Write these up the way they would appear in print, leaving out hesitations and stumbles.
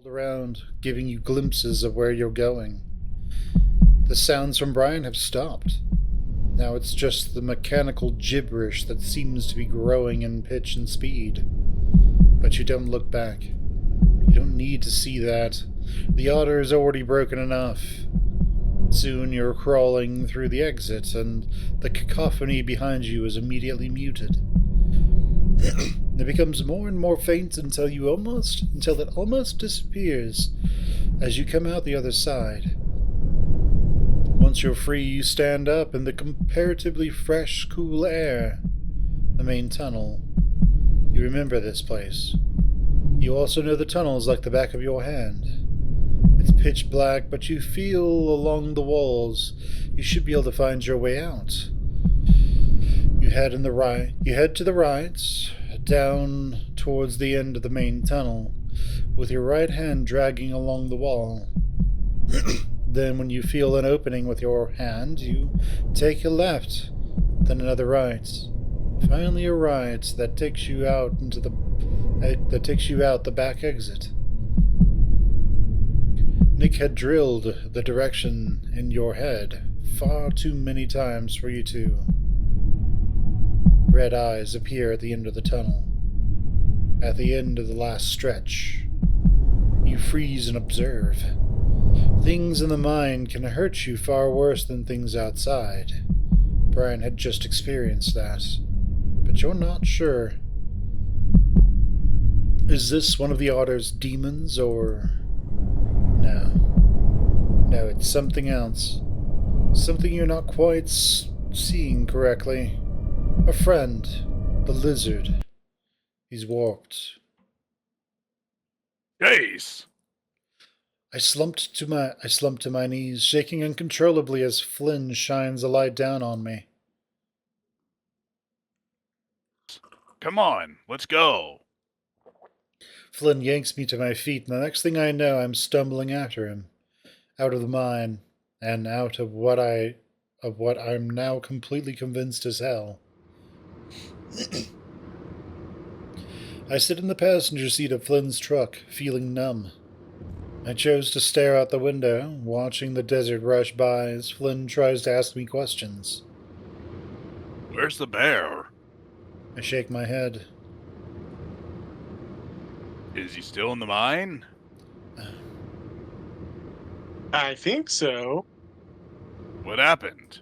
around, giving you glimpses of where you're going. The sounds from Brian have stopped. Now it's just the mechanical gibberish that seems to be growing in pitch and speed. But you don't look back. You don't need to see that. The otter is already broken enough. Soon you're crawling through the exit, and the cacophony behind you is immediately muted. It becomes more and more faint until it almost disappears as you come out the other side. Once you're free, you stand up in the comparatively fresh, cool air. The main tunnel. You remember this place. You also know the tunnels like the back of your hand. It's pitch black, but you feel along the walls you should be able to find your way out. You head to the right, down towards the end of the main tunnel, with your right hand dragging along the wall. Then when you feel an opening with your hand, you take a left, then another right. Finally a right that takes you out the back exit. Nick had drilled the direction in your head far too many times for you to. Red eyes appear at the end of the tunnel. At the end of the last stretch, you freeze and observe. Things in the mind can hurt you far worse than things outside. Brian had just experienced that, but you're not sure. Is this one of the otter's demons, or... No. No, it's something else. Something you're not quite seeing correctly. A friend. The lizard. He's walked. Jace! I slumped to my knees, shaking uncontrollably as Flynn shines a light down on me. Come on, let's go. Flynn yanks me to my feet, and the next thing I know, I'm stumbling after him, out of the mine, and out of what I'm now completely convinced is hell. I sit in the passenger seat of Flynn's truck, feeling numb. I chose to stare out the window, watching the desert rush by as Flynn tries to ask me questions. Where's the bear? I shake my head. Is he still in the mine? I think so. What happened?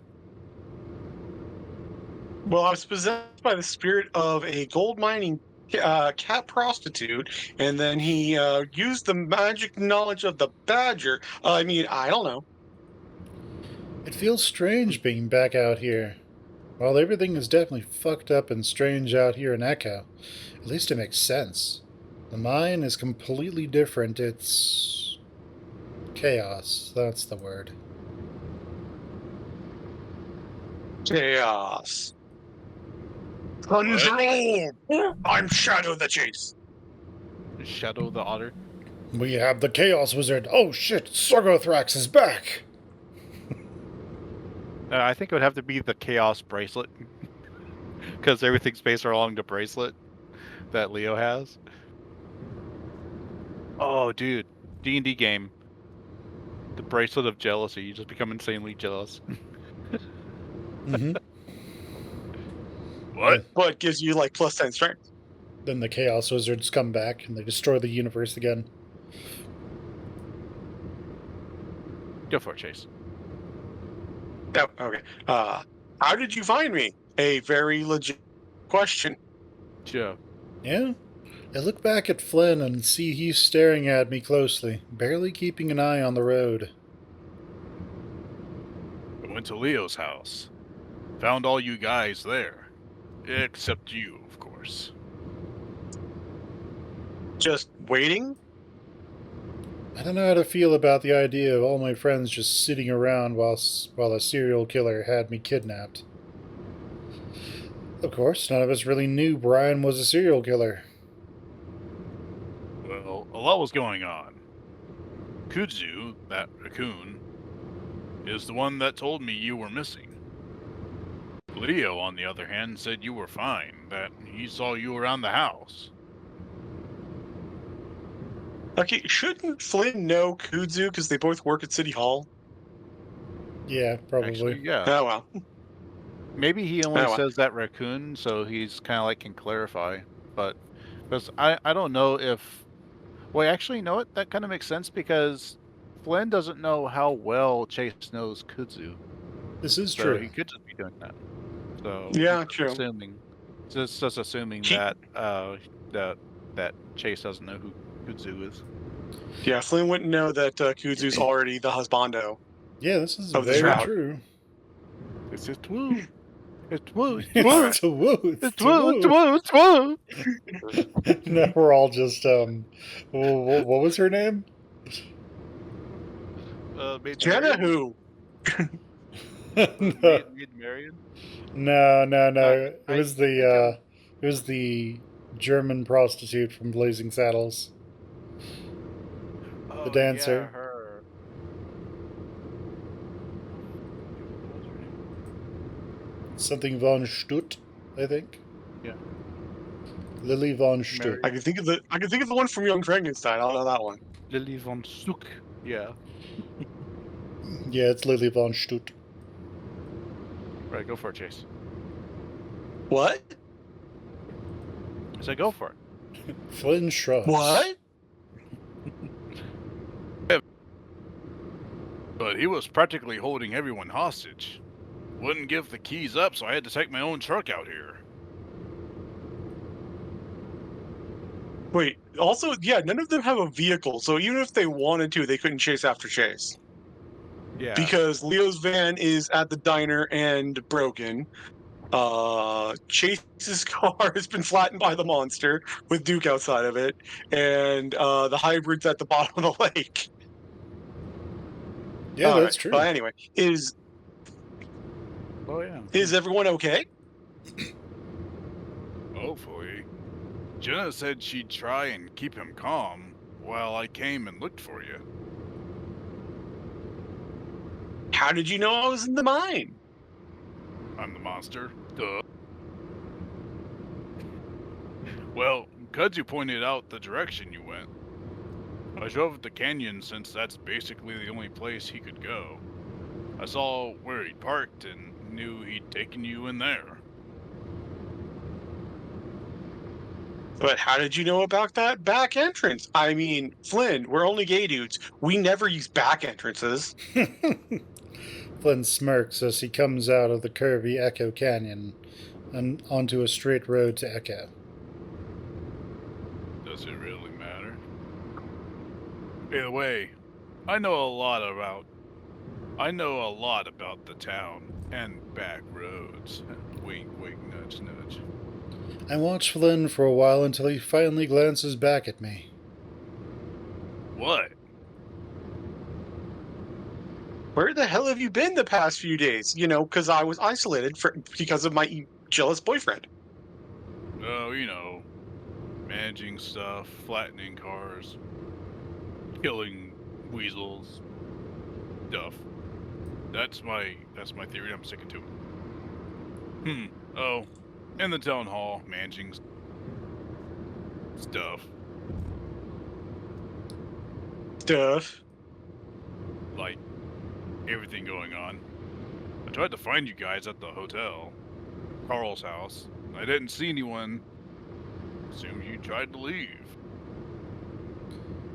Well, I was possessed by the spirit of a gold mining cat prostitute, and then he used the magic knowledge of the badger. I don't know. It feels strange being back out here. While everything is definitely fucked up and strange out here in Echo, at least it makes sense. The mine is completely different. It's... chaos. That's the word. Chaos. Control! I'm Shadow the Chase. Shadow the Otter. We have the Chaos Wizard. Oh shit, Sorgothrax is back! I think it would have to be the Chaos Bracelet. Because everything's based along the bracelet that Leo has. Oh, dude. D&D game. The Bracelet of Jealousy. You just become insanely jealous. Mm-hmm. What? What gives you like plus 10 strength? Then the Chaos Wizards come back and they destroy the universe again. Go for it, Chase. Oh, okay. How did you find me? A very legit question. Joe. Yeah? I look back at Flynn and see he's staring at me closely, barely keeping an eye on the road. I went to Leo's house. Found all you guys there. Except you, of course. Just waiting? I don't know how to feel about the idea of all my friends just sitting around while a serial killer had me kidnapped. Of course, none of us really knew Brian was a serial killer. Well, a lot was going on. Kudzu, that raccoon, is the one that told me you were missing. Leo, on the other hand, said you were fine, that he saw you around the house. Okay, shouldn't Flynn know Kudzu because they both work at City Hall? Yeah, probably. Actually, yeah. Oh well. Maybe he only Oh, well. says that raccoon, so he's kind of like can clarify. But because I don't know if. Well, actually, you know what? That kind of makes sense because Flynn doesn't know how well Chase knows Kudzu, This is so true. he could just be doing that. So Yeah, he's true. just assuming He- that that Chase doesn't know who Kudzu is. Yeah, Flynn wouldn't know that Kudzu's already the husbando Yeah, this is of this very route. true. It's just woo. It's woo. It's It's woo. a woo. It's woo. It's woo. It's woo. No, we're all just what was her name? Maid Jenna Marian? who? No, Maid Marian? no. It I was think I'm- it was the German prostitute from Blazing Saddles. Oh, dancer. Yeah, her. What was her name? Something von Stutt, I think. Yeah. Lily von Stutt. Mary- I can think of the one from Young Frankenstein. I don't know that one. Lily von Stuck. Yeah. Yeah, it's Lily von Stutt. Right, go for it, Chase. What? I said go for it. Flynn shrugs. What? But he was practically holding everyone hostage. Wouldn't give the keys up, so I had to take my own truck out here. Wait. Also, yeah, none of them have a vehicle, so even if they wanted to, they couldn't chase after Chase Yeah. because Leo's van is at the diner and broken. Chase's car has been flattened by the monster with Duke outside of it, and the hybrid's at the bottom of the lake. Yeah, All that's right. true. But anyway, is Oh yeah. everyone okay? Hopefully. Jenna said she'd try and keep him calm while I came and looked for you. How did you know I was in the mine? I'm the monster. Duh. Well, Kudzu pointed out the direction you went. I drove the canyon since that's basically the only place he could go. I saw where he parked and knew he'd taken you in there. But how did you know about that back entrance? I mean, Flynn, we're only gay dudes. We never use back entrances. Flynn smirks as he comes out of the curvy Echo Canyon and onto a straight road to Echo. Does it really matter? Either way, I know a lot about the town and back roads. Wink, wink, nudge, nudge. I watch Flynn for a while until he finally glances back at me. What? Where the hell have you been the past few days? You know, because I was isolated because of my jealous boyfriend. Oh, you know, managing stuff, flattening cars, killing weasels, stuff. That's my theory. I'm sticking to it. Oh, in the town hall, managing stuff. Stuff. Like everything going on. I tried to find you guys at the hotel, Carl's house. I didn't see anyone. Assume you tried to leave.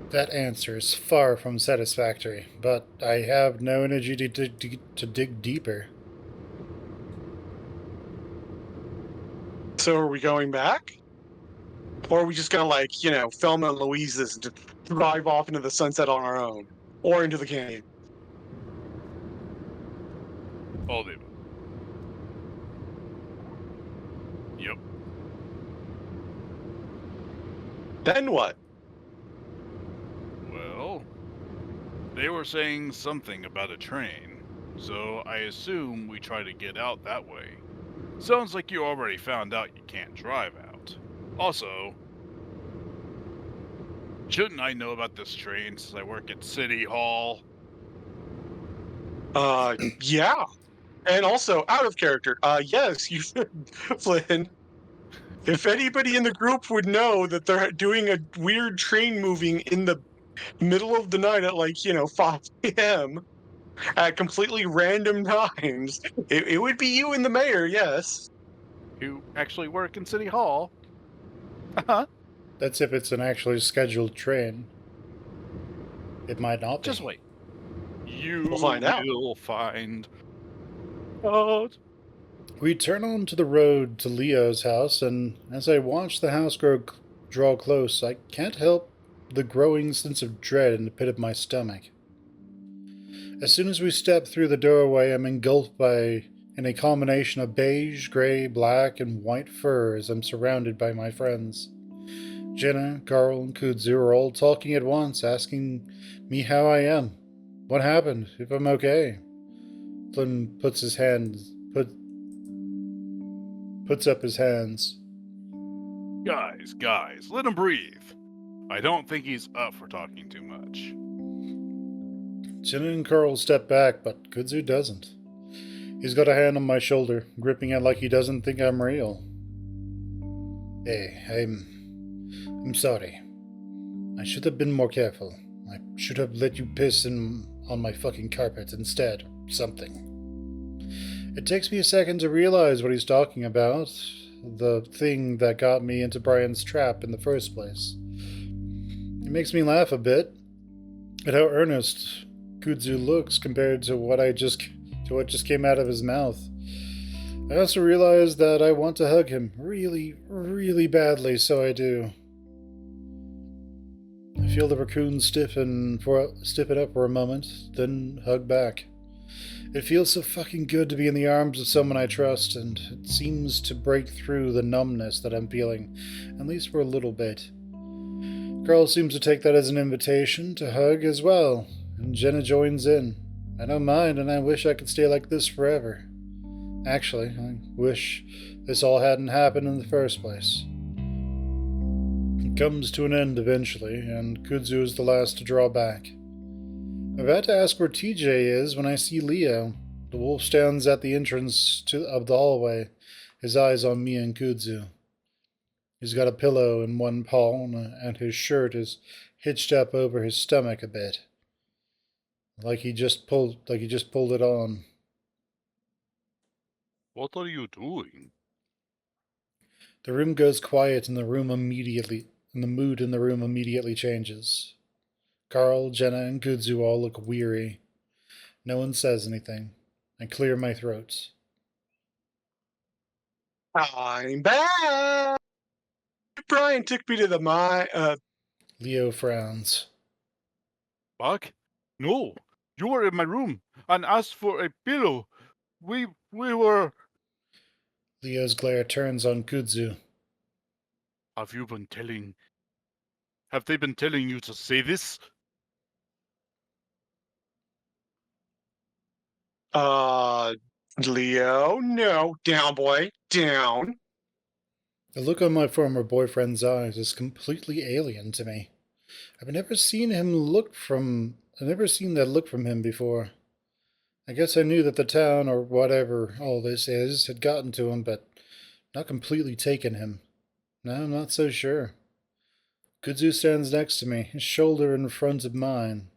That answer is far from satisfactory, but I have no energy to dig deeper. So are we going back? Or are we just gonna, like, you know, Thelma and Louise this and just drive off into the sunset on our own? Or into the canyon? All the above. Yep. Then what? Well, they were saying something about a train, so I assume we try to get out that way. Sounds like you already found out you can't drive out. Also, shouldn't I know about this train since I work at City Hall? Yeah. And also, out of character, yes, you should, Flynn. If anybody in the group would know that they're doing a weird train moving in the middle of the night at like 5 p.m. at completely random times. It would be you and the mayor, yes. Who actually work in City Hall. Uh-huh. That's if it's an actually scheduled train. It might not be. Just wait. You We'll find out. will find out. We turn onto the road to Leo's house, and as I watch the house draw close, I can't help the growing sense of dread in the pit of my stomach. As soon as we step through the doorway, I'm engulfed in a combination of beige, gray, black, and white fur as I'm surrounded by my friends. Jenna, Carl, and Kudzu are all talking at once, asking me how I am, what happened, if I'm okay. Flynn puts up his hands. Guys, let him breathe. I don't think he's up for talking too much. Jenna and Carl step back, but Kudzu doesn't. He's got a hand on my shoulder, gripping it like he doesn't think I'm real. Hey, I'm sorry. I should have been more careful. I should have let you piss on my fucking carpet instead, or something. It takes me a second to realize what he's talking about, the thing that got me into Brian's trap in the first place. It makes me laugh a bit at how earnest Kudzu looks compared to what just came out of his mouth. I also realize that I want to hug him really, really badly, so I do. I feel the raccoon stiffen up for a moment, then hug back. It feels so fucking good to be in the arms of someone I trust, and it seems to break through the numbness that I'm feeling, at least for a little bit. Carl seems to take that as an invitation to hug as well, and Jenna joins in. I don't mind, and I wish I could stay like this forever. Actually, I wish this all hadn't happened in the first place. It comes to an end eventually, and Kudzu is the last to draw back. I'm about to ask where TJ is when I see Leo. The wolf stands at the entrance of the hallway, his eyes on me and Kudzu. He's got a pillow in one paw, and his shirt is hitched up over his stomach a bit. Like he just pulled it on. What are you doing? The room goes quiet and the mood in the room immediately changes. Carl, Jenna, and Kudzu all look weary. No one says anything. I clear my throat. I'm back. Brian took me to Leo frowns. Buck? No, you were in my room and asked for a pillow. We were... Leo's glare turns on Kudzu. Have they been telling you to say this? Leo, no, down, boy, down. The look on my former boyfriend's eyes is completely alien to me. I've never seen that look from him before. I guess I knew that the town, or whatever all this is, had gotten to him, but not completely taken him. No, I'm not so sure. Kudzu stands next to me, his shoulder in front of mine.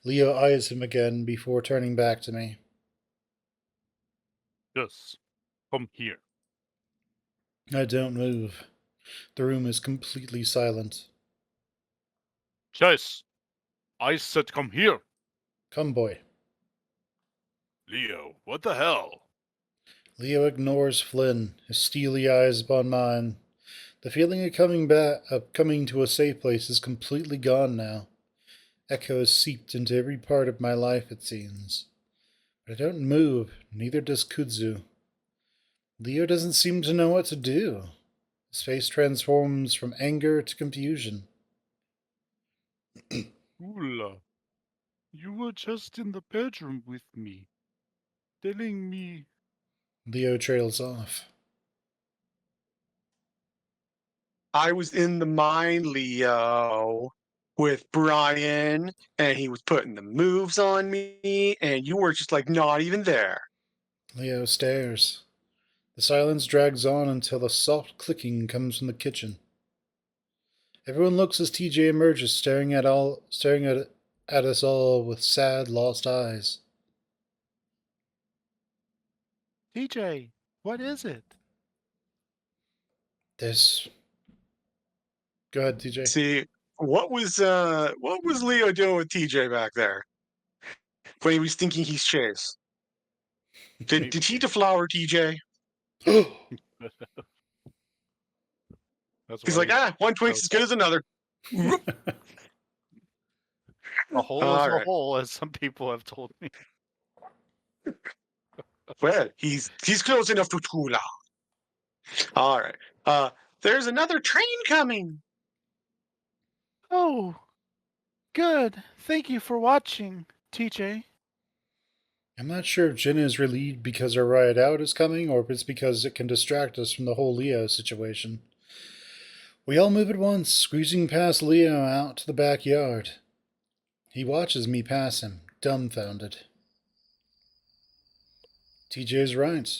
Leo eyes him again before turning back to me. Yes, come here. I don't move. The room is completely silent. Chase, I said come here. Come, boy. Leo, what the hell? Leo ignores Flynn, his steely eyes upon mine. The feeling of coming to a safe place is completely gone now. Echo has seeped into every part of my life, it seems. But I don't move, neither does Kudzu. Leo doesn't seem to know what to do. His face transforms from anger to confusion. Ula, you were just in the bedroom with me, telling me... Leo trails off. I was in the mine, Leo, with Brian, and he was putting the moves on me, and you were just like not even there. Leo stares. The silence drags on until a soft clicking comes from the kitchen. Everyone looks as TJ emerges, staring at us all with sad, lost eyes. TJ, what is it? This. Go ahead, TJ. See, what was Leo doing with TJ back there when he was thinking he's Chase? Did he deflower TJ? That's He's why like, he's one twink's so as good as another. a hole is All a right. hole, as some people have told me. Well, he's close enough to Tula. All right. Uh, there's another train coming. Oh, good. Thank you for watching, TJ. I'm not sure if Jenna is relieved because our ride out is coming, or if it's because it can distract us from the whole Leo situation. We all move at once, squeezing past Leo out to the backyard. He watches me pass him, dumbfounded. TJ's right.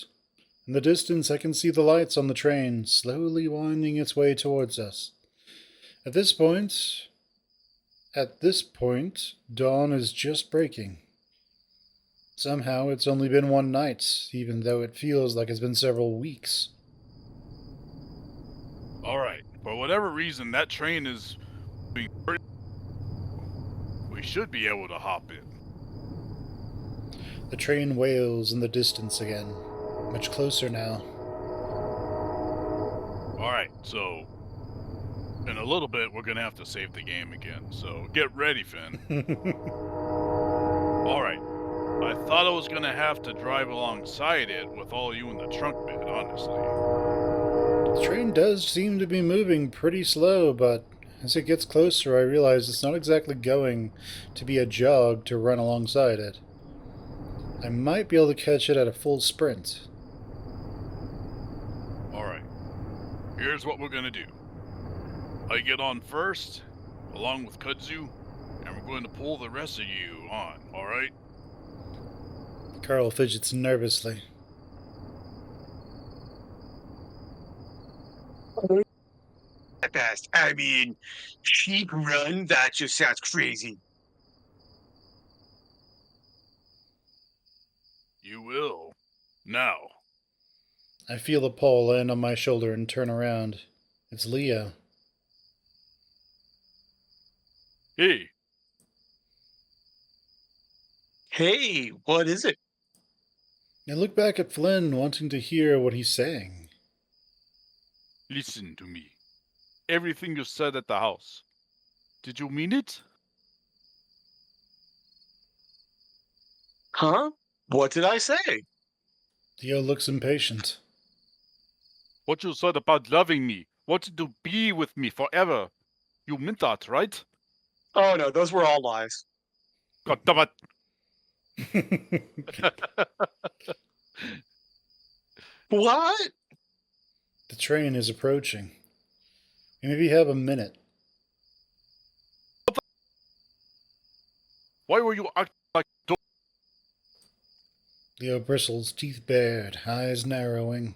In the distance, I can see the lights on the train slowly winding its way towards us. At this point, dawn is just breaking. Somehow, it's only been one night, even though it feels like it's been several weeks. All right. For whatever reason, that train is being pretty. We should be able to hop in. The train wails in the distance again, much closer now. All right. So, in a little bit, we're gonna have to save the game again. So get ready, Finn. All right. I thought I was gonna have to drive alongside it with all you in the trunk bed, honestly. The train does seem to be moving pretty slow, but as it gets closer, I realize it's not exactly going to be a jog to run alongside it. I might be able to catch it at a full sprint. All right. Here's what we're gonna do. I get on first, along with Kudzu, and we're going to pull the rest of you on, all right? Carl fidgets nervously. Best. I mean, cheap run. That just sounds crazy. You will. Now. I feel a paw land on my shoulder and turn around. It's Leo. Hey, Hey, what is it? I look back at Flynn, wanting to hear what he's saying. listen to me. Everything you said at the house. Did you mean it? Huh? What did I say? Leo looks impatient. What you said about loving me, wanting to be with me forever. You meant that, right? Oh no, those were all lies. God damn it. What? The train is approaching. We maybe have a minute. Why were you acting like a Leo bristles, teeth bared, eyes narrowing.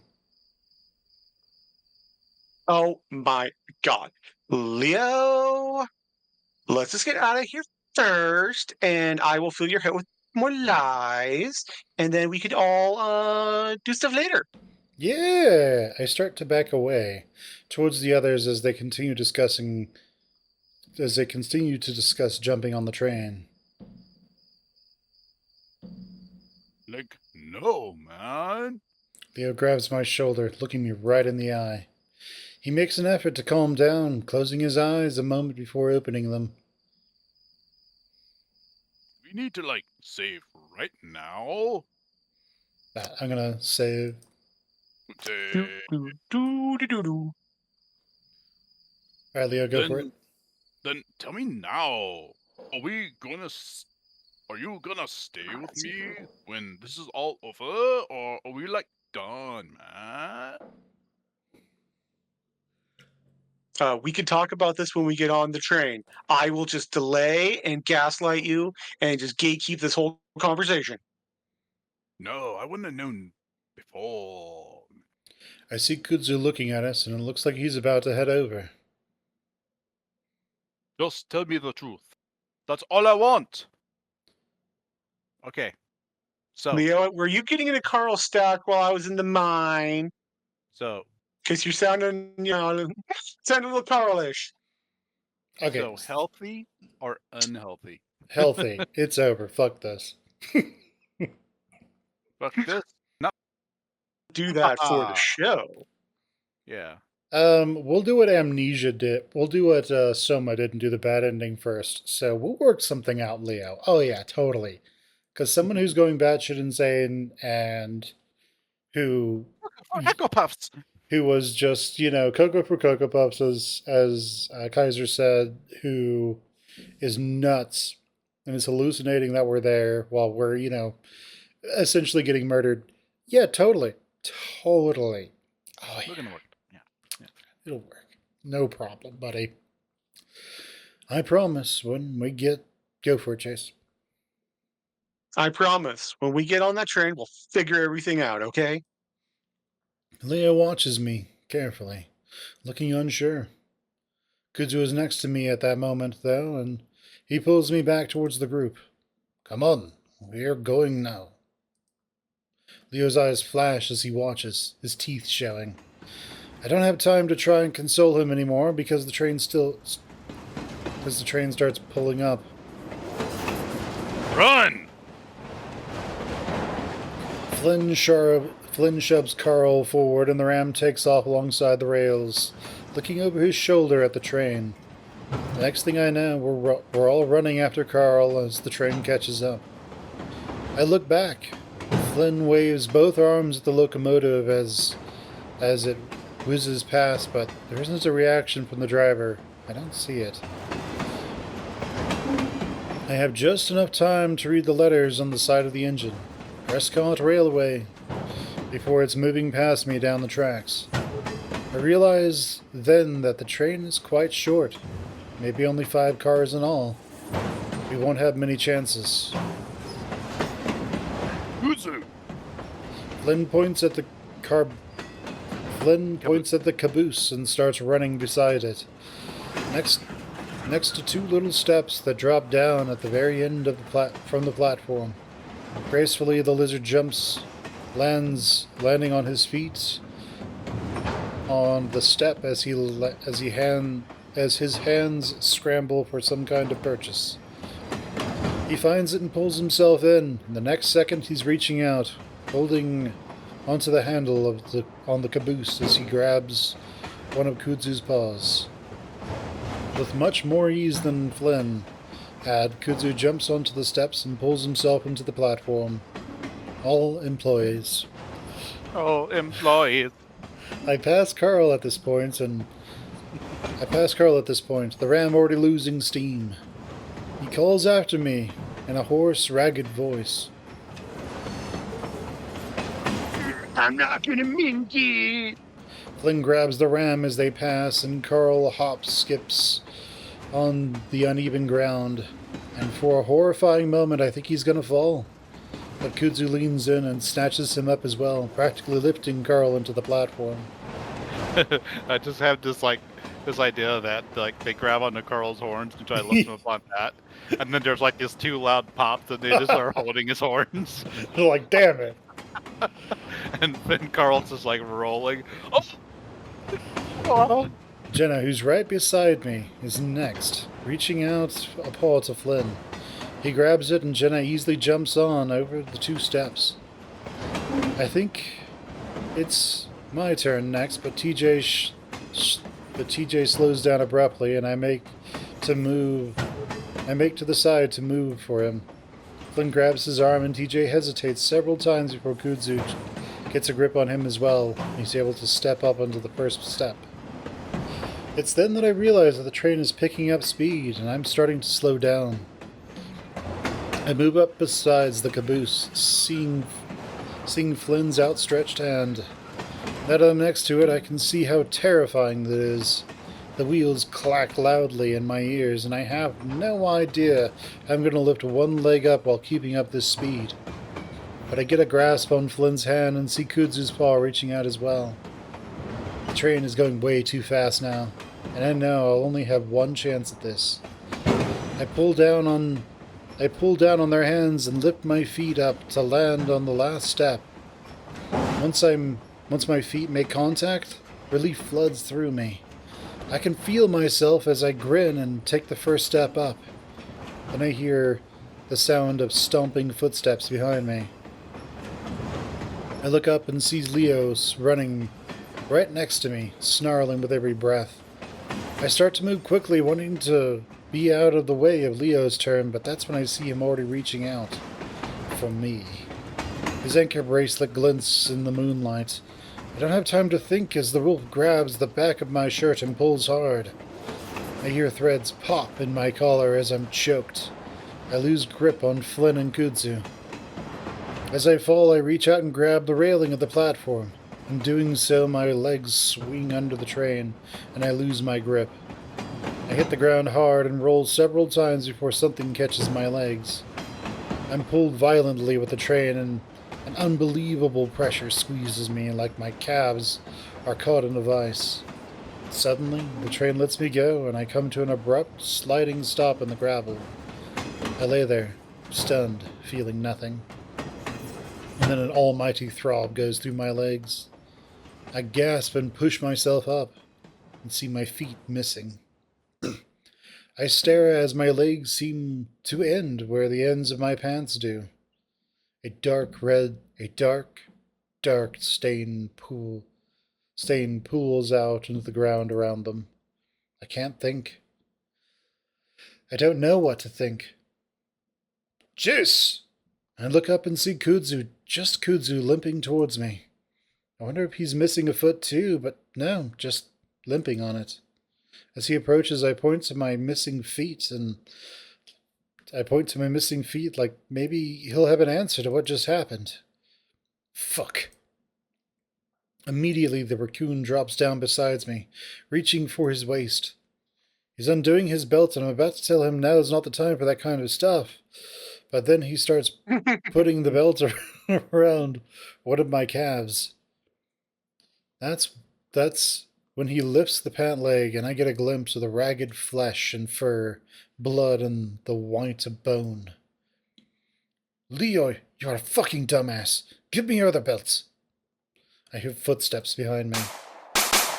Oh my God, Leo. Let's just get out of here first, and I will fill your head with more lies, and then we could all do stuff later. Yeah! I start to back away towards the others as they continue to discuss jumping on the train. Like, no, man. Leo grabs my shoulder, looking me right in the eye. He makes an effort to calm down, closing his eyes a moment before opening them. We need to, like, save right now. I'm gonna save. Do, do, do, do, do, do. Alright, Leo, go for it. Then tell me now. Are you gonna stay with me when this is all over, or are we like done, man? We could talk about this when we get on the train. I will just delay and gaslight you and just gatekeep this whole conversation. No, I wouldn't have known before. I see Kudzu looking at us, and it looks like he's about to head over. Just tell me the truth. That's all I want. Okay. So, Leo, were you getting into Carl's stack while I was in the mine? so, Because you're sounding, sounding a little Carlish. Okay, so healthy or unhealthy? healthy. It's over. Fuck this. Fuck this. No. Do that for the show. Yeah. We'll do what Amnesia did. We'll do what Soma did and do the bad ending first. So we'll work something out, Leo. Oh yeah, totally. Because someone who's going batshit insane and who Echo Puffs. who was just Cocoa for Cocoa Puffs, as Kaiser said, who is nuts and is hallucinating that we're there while we're essentially getting murdered. Yeah, totally. Oh We're yeah, gonna work. Yeah. it'll work. No problem, buddy. I promise when we go for it, Chase. I promise. When we get on that train, we'll figure everything out, okay? Leo watches me carefully, looking unsure. Kudzu is next to me at that moment, though, and he pulls me back towards the group. Come on, we're going now. Leo's eyes flash as he watches, his teeth showing. I don't have time to try and console him anymore because the train starts pulling up. Run! Flynn shoves Carl forward and the ram takes off alongside the rails, looking over his shoulder at the train. The next thing I know, we're all running after Carl as the train catches up. I look back. Flynn waves both arms at the locomotive as it whizzes past, but there isn't a reaction from the driver. I don't see it. I have just enough time to read the letters on the side of the engine. Prescott Railway, before it's moving past me down the tracks. I realize then that the train is quite short. Maybe only 5 cars in all. We won't have many chances. Kudzu! Flynn points at the caboose and starts running beside it. Next to 2 little steps that drop down at the very end of from the platform. Gracefully, the lizard jumps, landing on his feet on the step as his hands scramble for some kind of purchase. He finds it and pulls himself in. The next second, he's reaching out, holding onto the handle on the caboose as he grabs one of Kudzu's paws. With much more ease than Flynn had, Kudzu jumps onto the steps and pulls himself into the platform. All employees. Oh, employees. I pass Carl at this point, the ram already losing steam. He calls after me in a hoarse, ragged voice. I'm not gonna mint it. Flynn grabs the ram as they pass, and Carl skips on the uneven ground. And for a horrifying moment, I think he's gonna fall. But Kudzu leans in and snatches him up as well, practically lifting Carl into the platform. I just have this idea that they grab onto Carl's horns and try to lift him up on that, and then there's this 2 loud pops and they just are holding his horns, They're like, damn it. and then Carl's just rolling. Oh. Jenna, who's right beside me, is next, reaching out a paw to Flynn. He grabs it and Jenna easily jumps on over the 2 steps. I think it's my turn next, but TJ slows down abruptly, and I make to the side to move for him. Flynn grabs his arm, and TJ hesitates several times before Kudzu gets a grip on him as well. He's able to step up onto the first step. It's then that I realize that the train is picking up speed, and I'm starting to slow down. I move up beside the caboose, seeing Flynn's outstretched hand. Now that I'm next to it, I can see how terrifying that is. The wheels clack loudly in my ears, and I have no idea how I'm going to lift one leg up while keeping up this speed. But I get a grasp on Flynn's hand and see Kudzu's paw reaching out as well. The train is going way too fast now. and I know I'll only have one chance at this. I pull down on their hands and lift my feet up to land on the last step. Once my feet make contact, relief floods through me. I can feel myself as I grin and take the first step up. Then I hear the sound of stomping footsteps behind me. I look up and see Leo's running right next to me, snarling with every breath. I start to move quickly, wanting to be out of the way of Leo's turn, but that's when I see him already reaching out for me. His anchor bracelet glints in the moonlight. I don't have time to think as the wolf grabs the back of my shirt and pulls hard. I hear threads pop in my collar as I'm choked. I lose grip on Flynn and Kudzu. As I fall, I reach out and grab the railing of the platform. In doing so, my legs swing under the train, and I lose my grip. I hit the ground hard and roll several times before something catches my legs. I'm pulled violently with the train, and an unbelievable pressure squeezes me like my calves are caught in a vice. Suddenly, the train lets me go, and I come to an abrupt, sliding stop in the gravel. I lay there, stunned, feeling nothing. And then an almighty throb goes through my legs. I gasp and push myself up, and see my feet missing. I stare as my legs seem to end where the ends of my pants do. A dark, dark stain pools out into the ground around them. I can't think. I don't know what to think. Juice! I look up and see Kudzu, just Kudzu, limping towards me. I wonder if he's missing a foot too, but no, just limping on it. As he approaches, I point to my missing feet like maybe he'll have an answer to what just happened. Fuck. Immediately, the raccoon drops down beside me, reaching for his waist. He's undoing his belt, and I'm about to tell him now's not the time for that kind of stuff. But then he starts putting the belt around one of my calves. That's when he lifts the pant leg, and I get a glimpse of the ragged flesh and fur, blood, and the white of bone. Leo, you're a fucking dumbass. Give me your other belts. I hear footsteps behind me.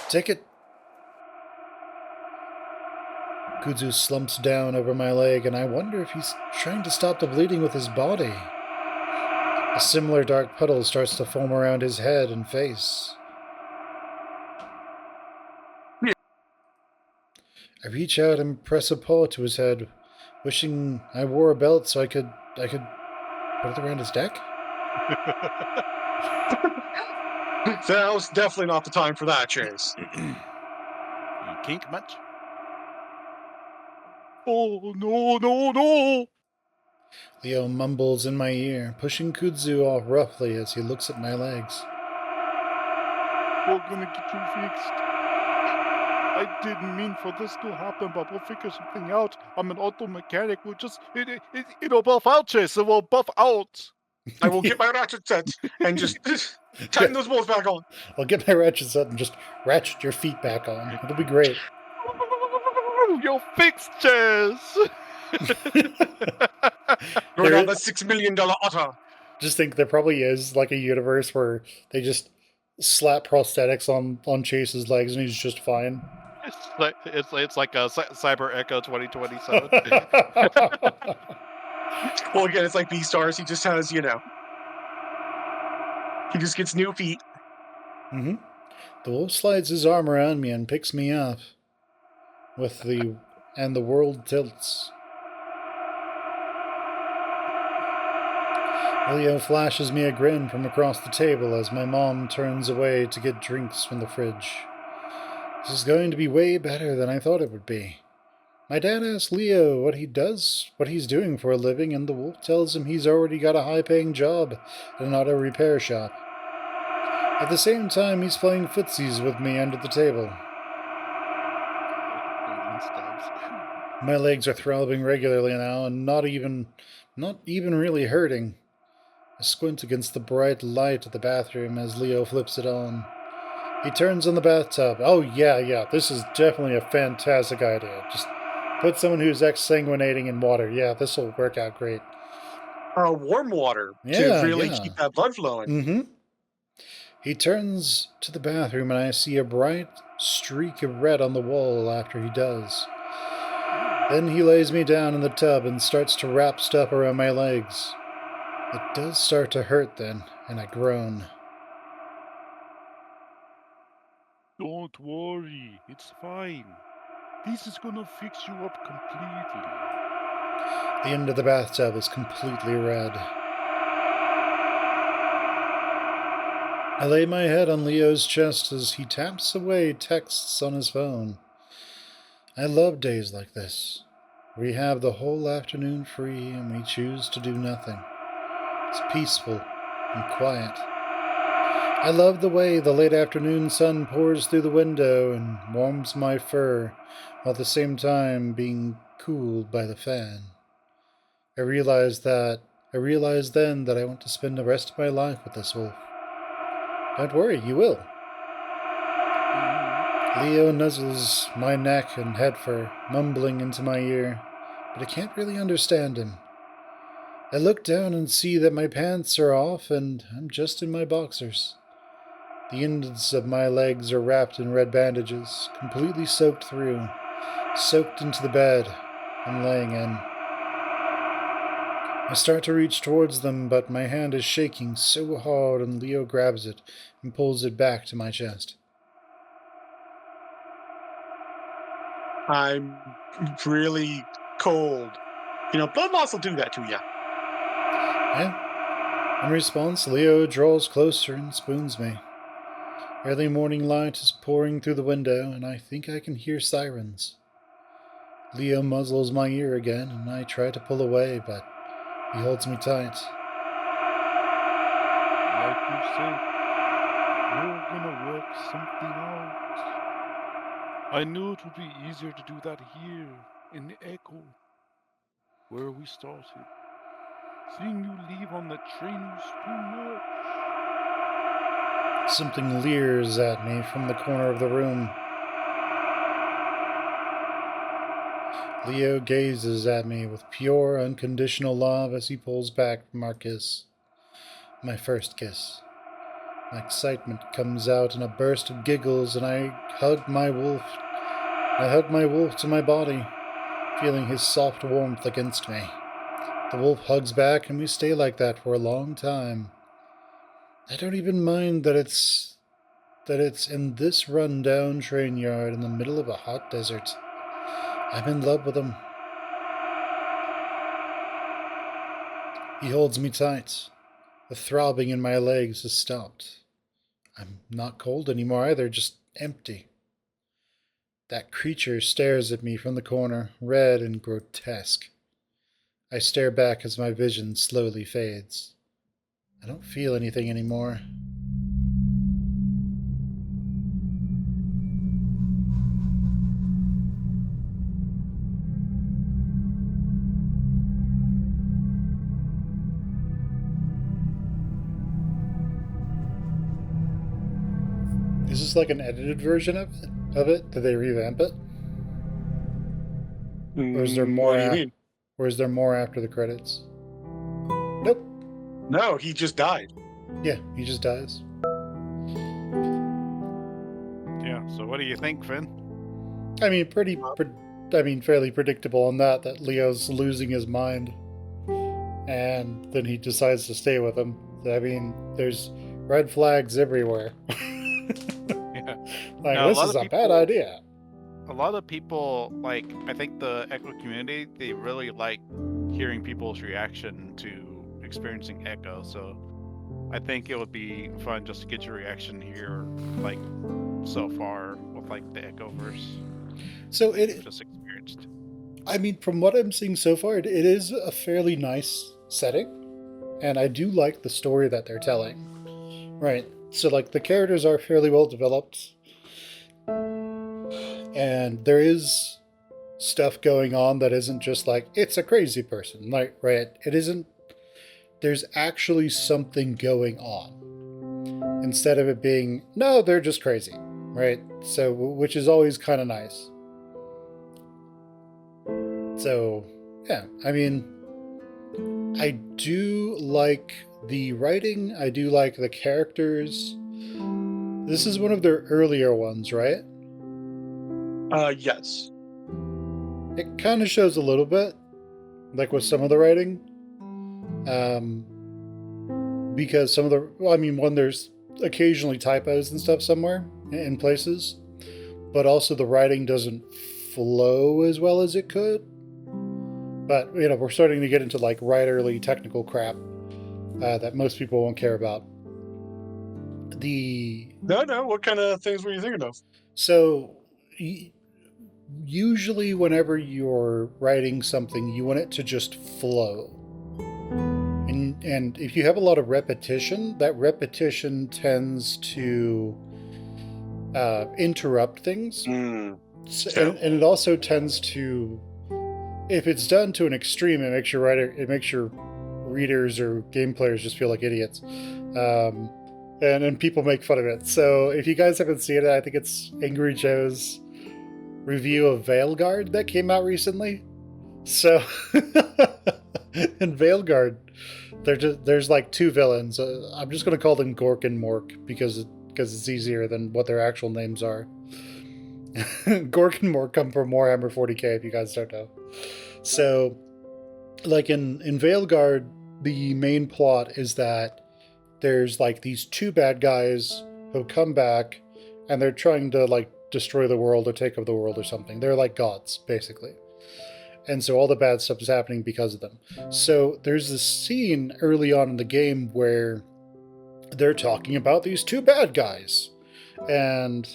Take it. Kudzu slumps down over my leg, and I wonder if he's trying to stop the bleeding with his body. A similar dark puddle starts to form around his head and face. I reach out and press a paw to his head, wishing I wore a belt so I could put it around his neck. That was definitely not the time for that, Chase. You kink much? Oh, no, no, no! Leo mumbles in my ear, pushing Kudzu off roughly as he looks at my legs. We're gonna get you fixed. I didn't mean for this to happen, but we'll figure something out. I'm an auto mechanic. We'll just, it'll buff out, Chase. It will buff out. I will get my ratchet set and just tighten those bolts back on. I'll get my ratchet set and just ratchet your feet back on. It'll be great. You're fixed, Chase. Bring out the $6 million otter. Just think there probably is like a universe where they just slap prosthetics on Chase's legs and he's just fine. It's like a Cyber Echo 2027. Well, again, it's like B-Stars. He just has, he just gets new feet. Mm-hmm. The wolf slides his arm around me and picks me up. And the world tilts. Leo flashes me a grin from across the table as my mom turns away to get drinks from the fridge. This is going to be way better than I thought it would be. My dad asks Leo what he's doing for a living, and the wolf tells him he's already got a high-paying job at an auto repair shop. At the same time, he's playing footsies with me under the table. My legs are throbbing regularly now, and not even really hurting. I squint against the bright light of the bathroom as Leo flips it on. He turns on the bathtub. Oh, yeah, this is definitely a fantastic idea. Just put someone who's exsanguinating in water. Yeah, this will work out great. Warm water to Yeah, really yeah. keep that blood flowing. Mm-hmm. He turns to the bathroom and I see a bright streak of red on the wall after he does. Then he lays me down in the tub and starts to wrap stuff around my legs. It does start to hurt then, and I groan. Don't worry, it's fine. This is gonna fix you up completely. The end of the bathtub is completely red. I lay my head on Leo's chest as he taps away texts on his phone. I love days like this. We have the whole afternoon free and we choose to do nothing. It's peaceful and quiet. I love the way the late afternoon sun pours through the window and warms my fur, while at the same time being cooled by the fan. I realized then that I want to spend the rest of my life with this wolf. Don't worry, you will. Leo nuzzles my neck and head fur, mumbling into my ear, but I can't really understand him. I look down and see that my pants are off and I'm just in my boxers. The ends of my legs are wrapped in red bandages, completely soaked through, soaked into the bed I'm laying in. I start to reach towards them, but my hand is shaking so hard and Leo grabs it and pulls it back to my chest. I'm really cold. Blood loss will do that to you. Yeah. In response, Leo draws closer and spoons me. Early morning light is pouring through the window, and I think I can hear sirens. Leo muzzles my ear again, and I try to pull away, but he holds me tight. Like you said, we're gonna work something out. I knew it would be easier to do that here, in the Echo, where we started. Seeing you leave on the train was too much. Something leers at me from the corner of the room. Leo gazes at me with pure, unconditional love as he pulls back from our kiss. My first kiss. My excitement comes out in a burst of giggles, and I hug my wolf. I hug my wolf to my body, feeling his soft warmth against me. The wolf hugs back, and we stay like that for a long time. I don't even mind that it's in this run-down train yard in the middle of a hot desert. I'm in love with him. He holds me tight. The throbbing in my legs has stopped. I'm not cold anymore either, just empty. That creature stares at me from the corner, red and grotesque. I stare back as my vision slowly fades. I don't feel anything anymore. Is this like an edited version of it? Did they revamp it? Or is there more? What do you mean? Or is there more after the credits? Nope. No, he just died. Yeah, he just dies. Yeah. So what do you think, Finn? I mean, fairly predictable on that Leo's losing his mind, and then he decides to stay with him. I mean, there's red flags everywhere. Yeah. Like, Now, this is a bad idea. A lot of people, like, I think the Echo community, they really like hearing people's reaction to experiencing Echo. So I think it would be fun just to get your reaction here, like, so far with, like, the Echoverse. So Just experienced. I mean, from what I'm seeing so far, it is a fairly nice setting, and I do like the story that they're telling. Right. So, like, the characters are fairly well developed, and there is stuff going on that isn't just like, it's a crazy person. Like, right? It isn't. There's actually something going on. instead of it being, no, they're just crazy, right? So, which is always kind of nice. So, yeah, I mean, I do like the writing, I do like the characters. This is one of their earlier ones, right? Yes. It kind of shows a little bit, like with some of the writing. Because some of the, well, I mean, one, there's occasionally typos and stuff somewhere in places, but also the writing doesn't flow as well as it could. But, you know, we're starting to get into like writerly technical crap that most people won't care about. No. What kind of things were you thinking of? So, usually whenever you're writing something, you want it to just flow. And if you have a lot of repetition, that repetition tends to interrupt things. And it also tends to, if it's done to an extreme, it makes your readers or game players just feel like idiots. And people make fun of it. So if you guys haven't seen it, I think it's Angry Joe's review of Veilguard that came out recently. So in Veilguard, there's like two villains. I'm just going to call them Gork and Mork because it's easier than what their actual names are. Gork and Mork come from Warhammer 40k, if you guys don't know. So, like in Veilguard, the main plot is that there's like these two bad guys who come back, and they're trying to like destroy the world or take over the world or something. They're like gods, basically. And so all the bad stuff is happening because of them. So there's this scene early on in the game where they're talking about these two bad guys. And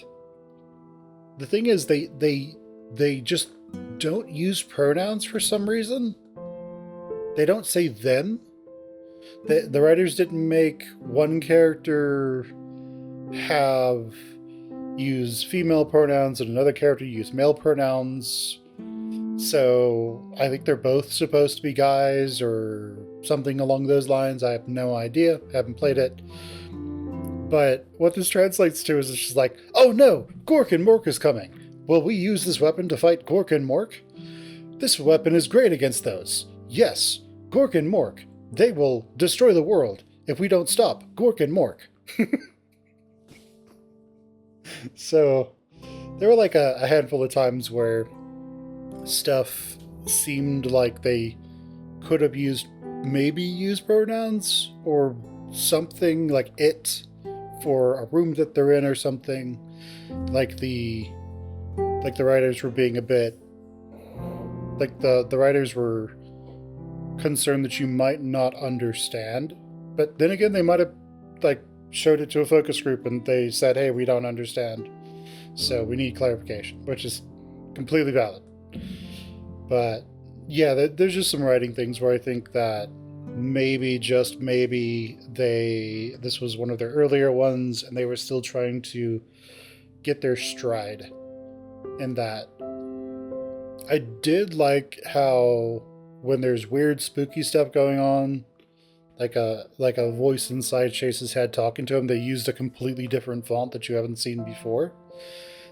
the thing is, they just don't use pronouns for some reason. They don't say them. The writers didn't make one character use female pronouns and another character use male pronouns. So I think they're both supposed to be guys or something along those lines. I have no idea. Haven't played it. But what this translates to is it's just like, oh no, Gork and Mork is coming. Will we use this weapon to fight Gork and Mork? This weapon is great against those. Yes, Gork and Mork. They will destroy the world if we don't stop Gork and Mork. So there were like a handful of times where stuff seemed like they could have maybe used pronouns or something, like it for a room that they're in or something. Like the writers were being a bit like the writers were concerned that you might not understand. But then again, they might have like showed it to a focus group and they said, hey, we don't understand, so we need clarification, which is completely valid. But yeah, there's just some writing things where I think that maybe, just maybe, this was one of their earlier ones and they were still trying to get their stride in that. I did like how when there's weird spooky stuff going on, like a voice inside Chase's head talking to him, they used a completely different font that you haven't seen before.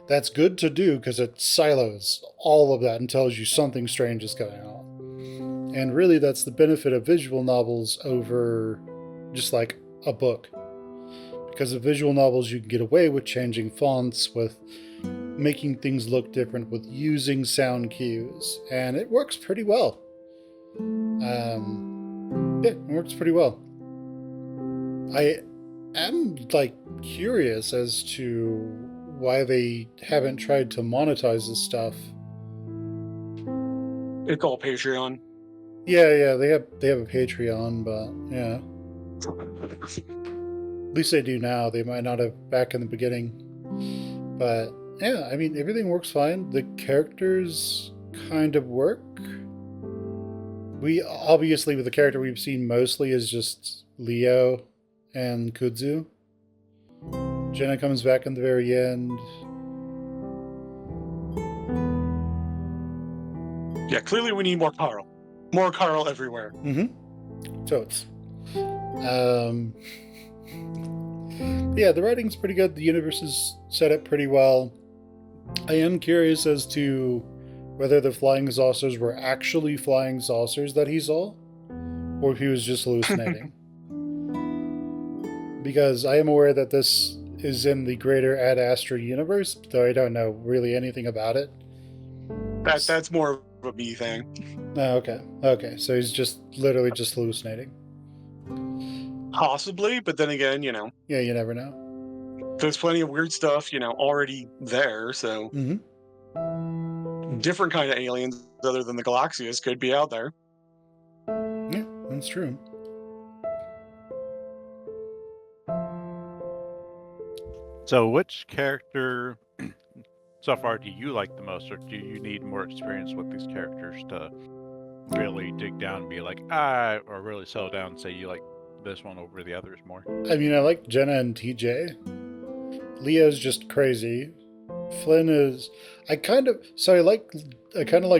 That's good to do because it silos all of that and tells you something strange is going on. And really, that's the benefit of visual novels over just like a book. Because of visual novels, you can get away with changing fonts, with making things look different, with using sound cues, and it works pretty well. Yeah, it works pretty well. I am like curious as to why they haven't tried to monetize this stuff. It's all Patreon. Yeah, they have a Patreon, but yeah. At least they do now. They might not have back in the beginning. But yeah, I mean, everything works fine. The characters kind of work. We obviously, with the character we've seen mostly is just Leo and Kudzu. Jenna comes back in the very end. Yeah, clearly we need more Carl. More Carl everywhere. Mm-hmm. Totes. Yeah, the writing's pretty good. The universe is set up pretty well. I am curious as to whether the flying saucers were actually flying saucers that he saw, or if he was just hallucinating. Because I am aware that this is in the greater Ad Astra universe, though I don't know really anything about it. That's more of a me thing. Oh, okay. Okay, so he's just literally just hallucinating. Possibly, but then again, Yeah, you never know. there's plenty of weird stuff, already there. So Mm-hmm. different kind of aliens other than the Galaxias could be out there. Yeah, that's true. So, which character so far do you like the most, or do you need more experience with these characters to really dig down and be like, or really settle down and say you like this one over the others more? I mean, I like Jenna and TJ. Leo's just crazy. Flynn is. I kind of like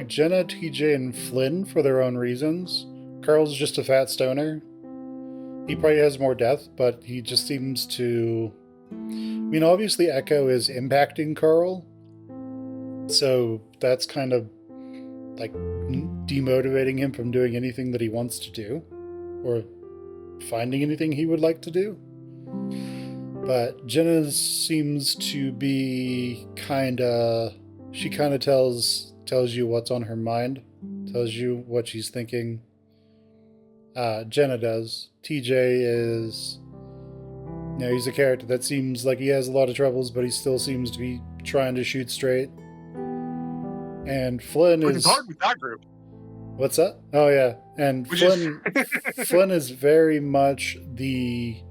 Jenna, TJ, and Flynn for their own reasons. Carl's just a fat stoner. He probably has more depth, but he just seems to. I mean, obviously, Echo is impacting Carl, so that's kind of like demotivating him from doing anything that he wants to do, or finding anything he would like to do. But Jenna seems to be she kind of tells you what's on her mind, tells you what she's thinking. Jenna does. TJ is, he's a character that seems like he has a lot of troubles, but he still seems to be trying to shoot straight. And Flynn Which is hard with that group. What's that? Oh yeah, and Flynn is very much the.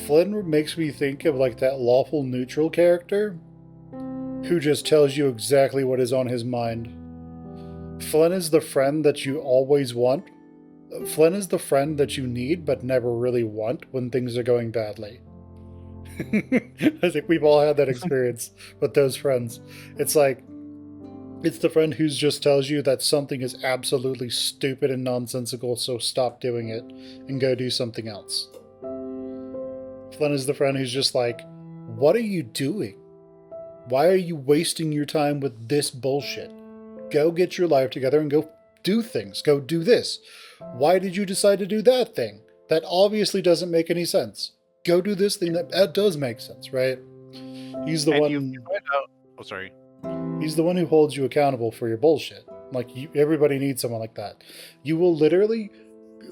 Flynn makes me think of like that lawful neutral character who just tells you exactly what is on his mind. Flynn is the friend that you always want. Flynn is the friend that you need but never really want when things are going badly. I think we've all had that experience with those friends. It's like, it's the friend who just tells you that something is absolutely stupid and nonsensical, so stop doing it and go do something else. Flynn is the friend who's just like, what are you doing? Why are you wasting your time with this bullshit? Go get your life together and go do things. Go do this. Why did you decide to do that thing? That obviously doesn't make any sense. Go do this thing that does make sense, right? He's the one. You find out. Oh, sorry. He's the one who holds you accountable for your bullshit. Like, everybody needs someone like that. You will literally,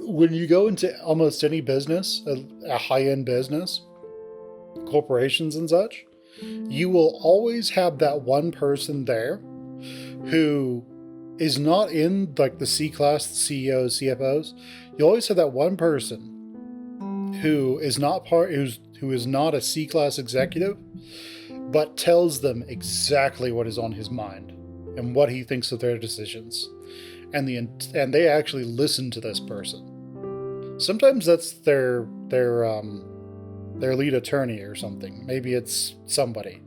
when you go into almost any business, a high-end business, corporations and such, you will always have that one person there who is not in like the C-class, the CEOs, CFOs. You always have that one person who is not who is not a C-class executive, but tells them exactly what is on his mind and what he thinks of their decisions, and they actually listen to this person. Sometimes that's their lead attorney or something. Maybe it's somebody,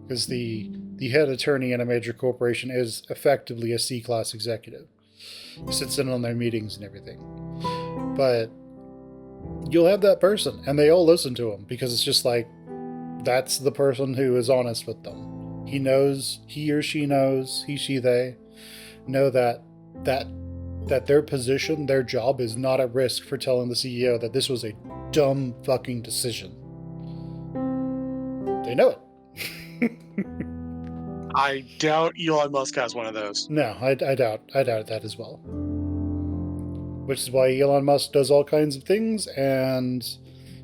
because the head attorney in a major corporation is effectively a C-class executive. He sits in on their meetings and everything. But you'll have that person, and they all listen to him because it's just like, that's the person who is honest with them. He or she knows, he, she, they know that their position, their job is not at risk for telling the CEO that this was a dumb fucking decision. They know it. I doubt Elon Musk has one of those. No, I doubt that as well. Which is why Elon Musk does all kinds of things, and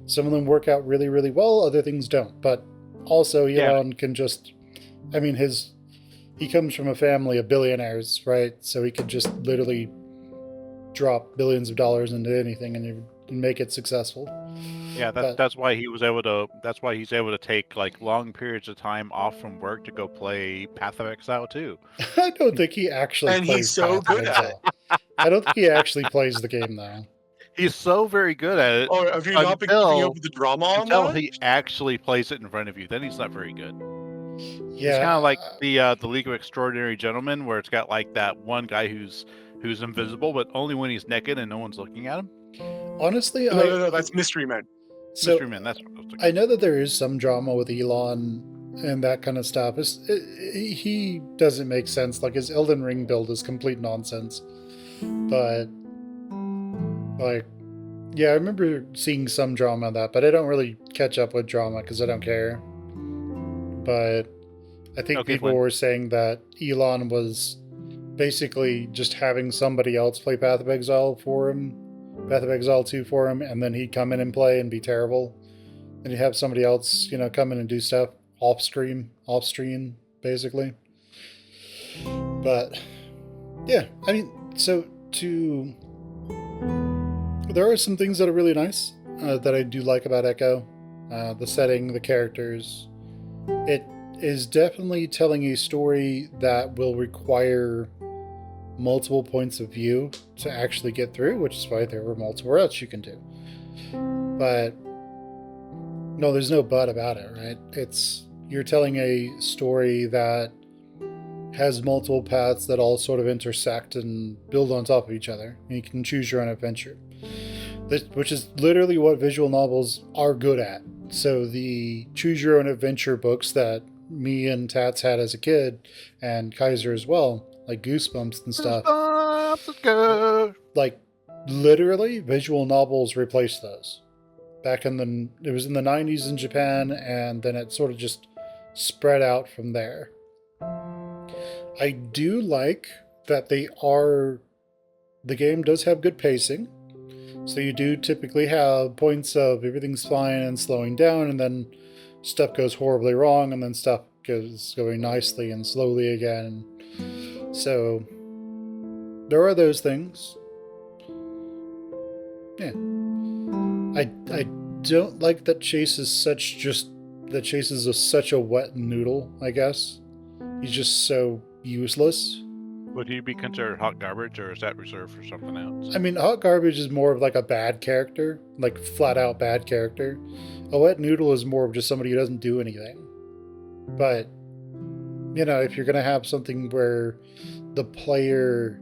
some of them work out really, really well, other things don't. But also, Elon can just, I mean, he comes from a family of billionaires, right? So he could just literally drop billions of dollars into anything and make it successful. Yeah, that's why he was able to. That's why he's able to take like long periods of time off from work to go play Path of Exile 2. I don't think he actually And plays he's so Path of good at Exile. I don't think he actually plays the game though. He's so very good at it. Or have you not been keeping up with the drama on Until that? he actually plays it in front of you, then he's not very good. Yeah, It's kind of like the League of Extraordinary Gentlemen, where it's got like that one guy who's invisible, but only when he's naked and no one's looking at him. honestly, No, that's Mystery Men. So Mystery Man, that's what I was thinking. I know that there is some drama with Elon and that kind of stuff. He doesn't make sense. Like his Elden Ring build is complete nonsense. But like, yeah, I remember seeing some drama on that, but I don't really catch up with drama because I don't care. But I think Okay, people Flynn. were saying that Elon was basically just having somebody else play Path of Exile for him, Path of Exile 2 for him, and then he'd come in and play and be terrible. And you have somebody else, come in and do stuff off stream, basically. But yeah, I mean, there are some things that are really nice that I do like about Echo. The setting, the characters. It is definitely telling a story that will require multiple points of view to actually get through, which is why there were multiple routes you can do. But no, there's no but about it, right? You're telling a story that has multiple paths that all sort of intersect and build on top of each other. And you can choose your own adventure, which is literally what visual novels are good at. So the choose your own adventure books that me and Tats had as a kid, and Kaiser as well, like Goosebumps and stuff. Goosebumps, let's go. Like literally, visual novels replaced those. It was in the 90s in Japan, and then it sort of just spread out from there. I do like that the game does have good pacing. So you do typically have points of everything's fine and slowing down, and then stuff goes horribly wrong, and then stuff goes going nicely and slowly again. So there are those things. Yeah. I don't like that Chase is such a wet noodle, I guess. He's just so useless. Would he be considered hot garbage, or is that reserved for something else? I mean, hot garbage is more of like a bad character, like flat out bad character. A wet noodle is more of just somebody who doesn't do anything. But, if you're going to have something where the player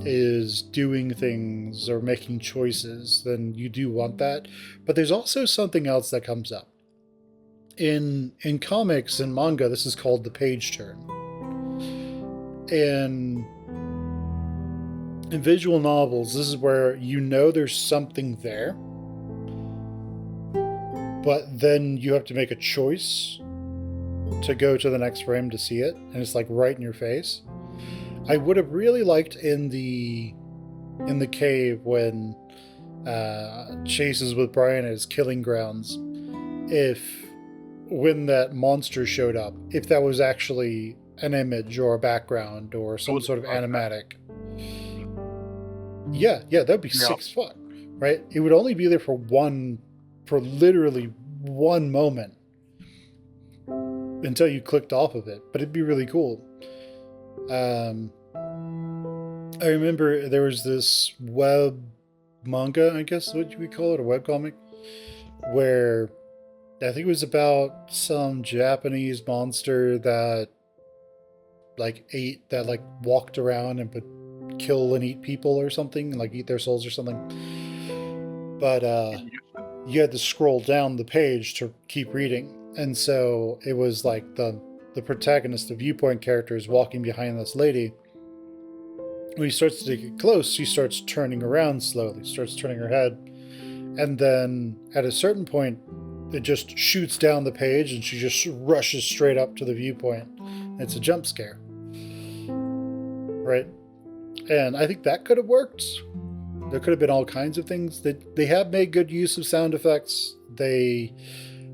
is doing things or making choices, then you do want that. But there's also something else that comes up. In comics and manga, this is called the page turn. In visual novels, this is where there's something there, but then you have to make a choice to go to the next frame to see it, and it's like right in your face. I would have really liked in the cave when Chase is with Brian at his killing grounds, when that monster showed up, if that was actually an image or a background or some sort of animatic. Yeah, that'd be sick as fuck, right? It would only be there for literally one moment until you clicked off of it, but it'd be really cool. I remember there was this web manga, I guess what we call it, a webcomic, where I think it was about some Japanese monster that walked around and would kill and eat people or something, like eat their souls or something. But you had to scroll down the page to keep reading. And so it was like the protagonist, the viewpoint character, is walking behind this lady. When he starts to get close, she starts turning around slowly, starts turning her head. And then at a certain point, it just shoots down the page and she just rushes straight up to the viewpoint. It's a jump scare. Right? And I think that could have worked. There could have been all kinds of things. They have made good use of sound effects. They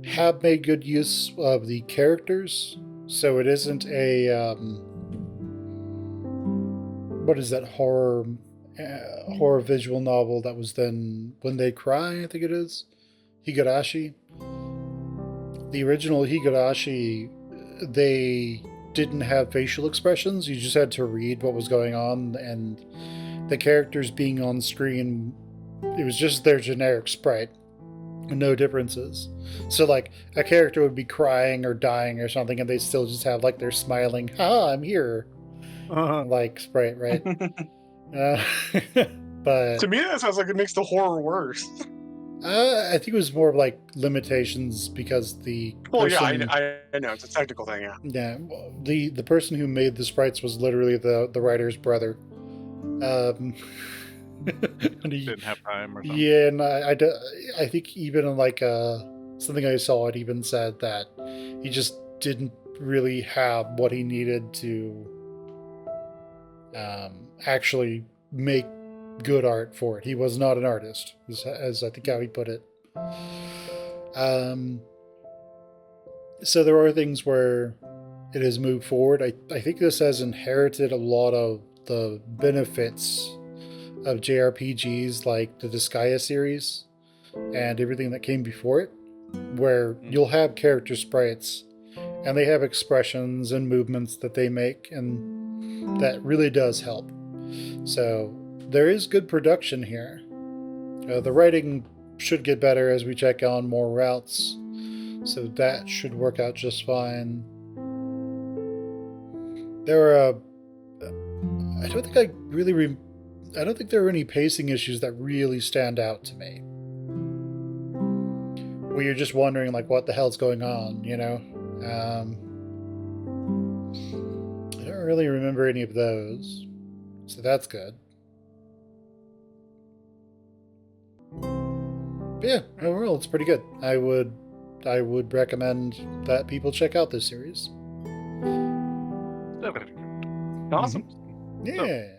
have made good use of the characters. So it isn't a... what is that horror visual novel that was then When They Cry, I think it is? Higurashi. The original Higurashi, they didn't have facial expressions. You just had to read what was going on, and the characters being on screen, it was just their generic sprite. No differences. So like a character would be crying or dying or something, and they still just have like their smiling, I'm here, like sprite, right? But to me, that sounds like it makes the horror worse. I think it was more of like limitations because the Well, yeah, person, I know it's a technical thing. Yeah. yeah, the person who made the sprites was literally the writer's brother. Um, and he, Didn't have time or something. yeah, and I think even in like something I saw, it even said that he just didn't really have what he needed to actually make good art for it. He was not an artist, as I think how he put it. Um, so there are things where it has moved forward. I think this has inherited a lot of the benefits of JRPGs like the Disgaea series and everything that came before it, where you'll have character sprites and they have expressions and movements that they make, and that really does help. So there is good production here. The writing should get better as we check on more routes, so that should work out just fine. There are, I don't think I really, I don't think there are any pacing issues that really stand out to me. Where you're just wondering, like, what the hell's going on, you know? I don't really remember any of those, so that's good. But yeah, overall, it's pretty good. I would recommend that people check out this series. Awesome. Yeah.